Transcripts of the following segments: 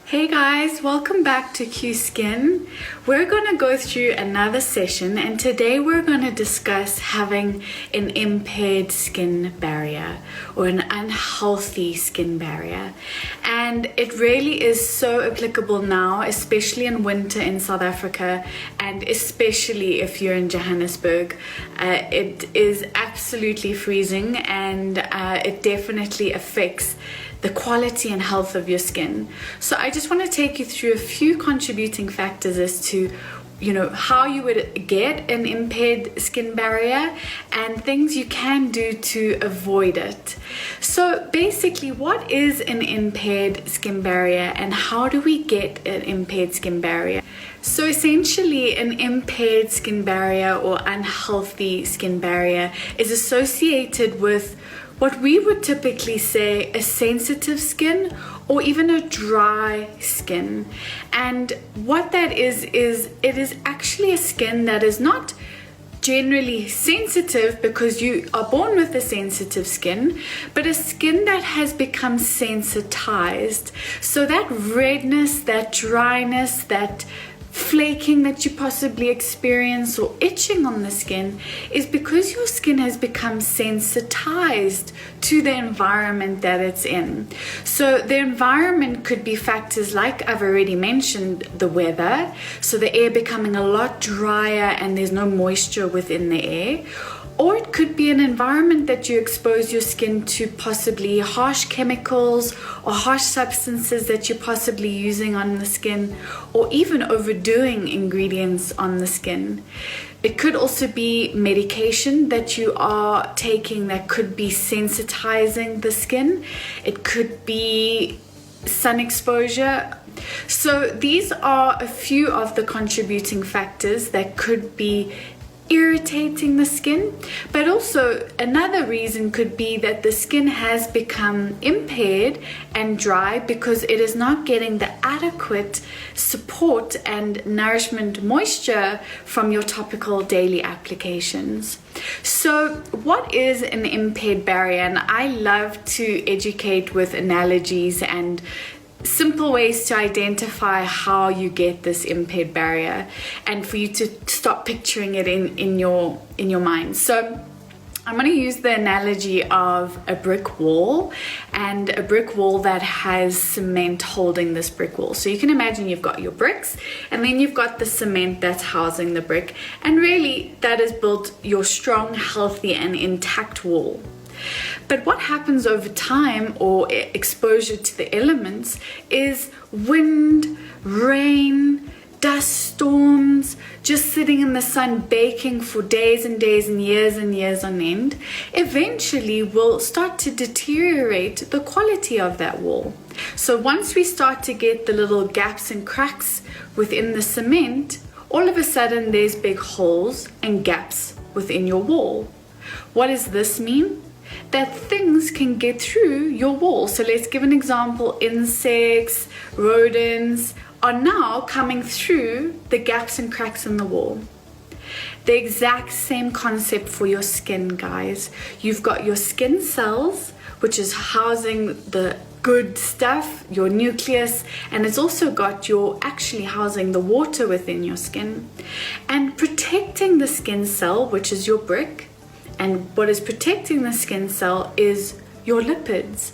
Hey guys, welcome back to Q Skin. We're going to go through another session, and today we're going to discuss having an impaired skin barrier or an unhealthy skin barrier. And it really is so applicable now, especially in winter in South Africa, and especially if you're in Johannesburg. It is absolutely freezing, and it definitely affects the quality and health of your skin. So I just want to take you through a few contributing factors as to how you would get an impaired skin barrier and things you can do to avoid it. So basically, what is an impaired skin barrier and how do we get an impaired skin barrier? So essentially, an impaired skin barrier or unhealthy skin barrier is associated with what we would typically say a sensitive skin or even a dry skin. And what that is it is actually a skin that is not generally sensitive because you are born with a sensitive skin, but a skin that has become sensitized. So that redness, that dryness, that flaking that you possibly experience or itching on the skin is because your skin has become sensitized to the environment that it's in. So the environment could be factors like I've already mentioned, the weather, so the air becoming a lot drier and there's no moisture within the air. Or it could be an environment that you expose your skin to, possibly harsh chemicals or harsh substances that you're possibly using on the skin, or even overdoing ingredients on the skin. It could also be medication that you are taking that could be sensitizing the skin. It could be sun exposure. So these are a few of the contributing factors that could be irritating the skin, but also another reason could be that the skin has become impaired and dry because it is not getting the adequate support and nourishment moisture from your topical daily applications. So what is an impaired barrier? And I love to educate with analogies and simple ways to identify how you get this impaired barrier and for you to stop picturing it in your mind. So I'm going to use the analogy of a brick wall, and a brick wall that has cement holding this brick wall. So you can imagine you've got your bricks and then you've got the cement that's housing the brick, and really that has built your strong, healthy and intact wall. But what happens over time or exposure to the elements is wind, rain, dust storms, just sitting in the sun baking for days and days and years on end, eventually will start to deteriorate the quality of that wall. So once we start to get the little gaps and cracks within the cement, all of a sudden there's big holes and gaps within your wall. What does this mean? That things can get through your wall. So let's give an example. Insects, rodents are now coming through the gaps and cracks in the wall. The exact same concept for your skin, guys. You've got your skin cells, which is housing the good stuff, your nucleus, and it's also got your actually housing the water within your skin and protecting the skin cell, which is your brick. And what is protecting the skin cell is your lipids.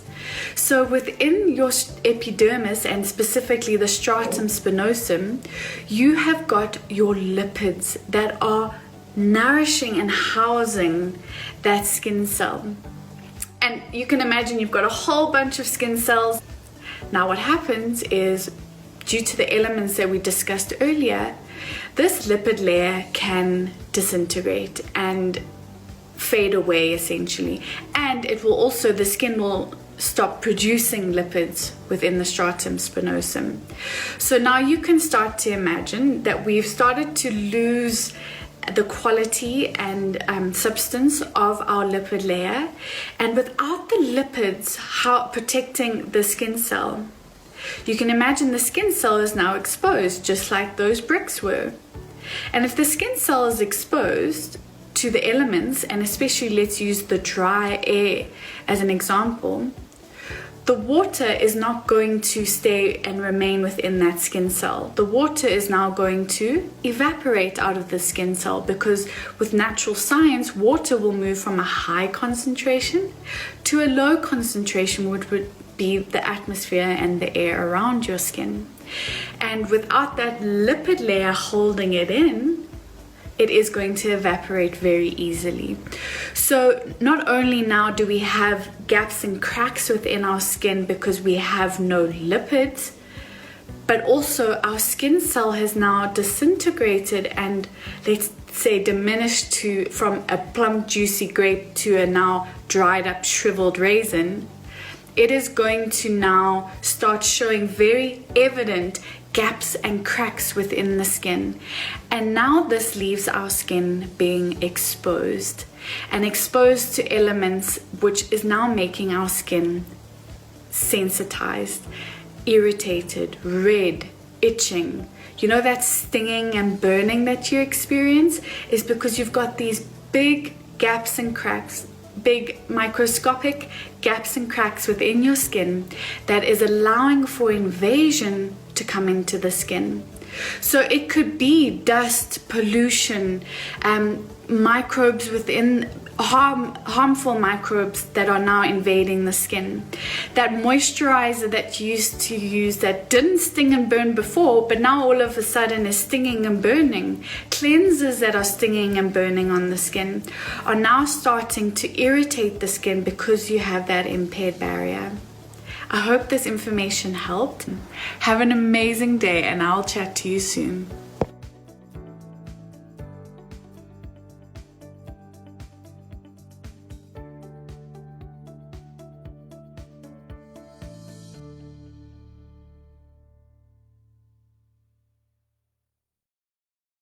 So within your epidermis, and specifically the stratum spinosum, you have got your lipids that are nourishing and housing that skin cell. And you can imagine you've got a whole bunch of skin cells. Now what happens is, due to the elements that we discussed earlier, this lipid layer can disintegrate and fade away essentially, and it will also, the skin will stop producing lipids within the stratum spinosum. So now you can start to imagine that we've started to lose the quality and substance of our lipid layer, and without the lipids protecting the skin cell, you can imagine the skin cell is now exposed just like those bricks were. And if the skin cell is exposed to the elements, and especially let's use the dry air as an example, the water is not going to stay and remain within that skin cell. The water is now going to evaporate out of the skin cell, because with natural science, water will move from a high concentration to a low concentration, which would be the atmosphere and the air around your skin. And without that lipid layer holding it in, it is going to evaporate very easily. So not only now do we have gaps and cracks within our skin because we have no lipids, but also our skin cell has now disintegrated and, let's say, diminished from a plump juicy grape to a now dried up shriveled raisin. It is going to now start showing very evident gaps and cracks within the skin. And now this leaves our skin being exposed to elements, which is now making our skin sensitized, irritated, red, itching. You know, that stinging and burning that you experience is because you've got these big gaps and cracks, big microscopic gaps and cracks within your skin that is allowing for invasion to come into the skin. So it could be dust, pollution, microbes within, harmful microbes that are now invading the skin. That moisturizer that you used to use that didn't sting and burn before, but now all of a sudden is stinging and burning. Cleansers that are stinging and burning on the skin are now starting to irritate the skin because you have that impaired barrier. I hope this information helped. Have an amazing day, and I'll chat to you soon.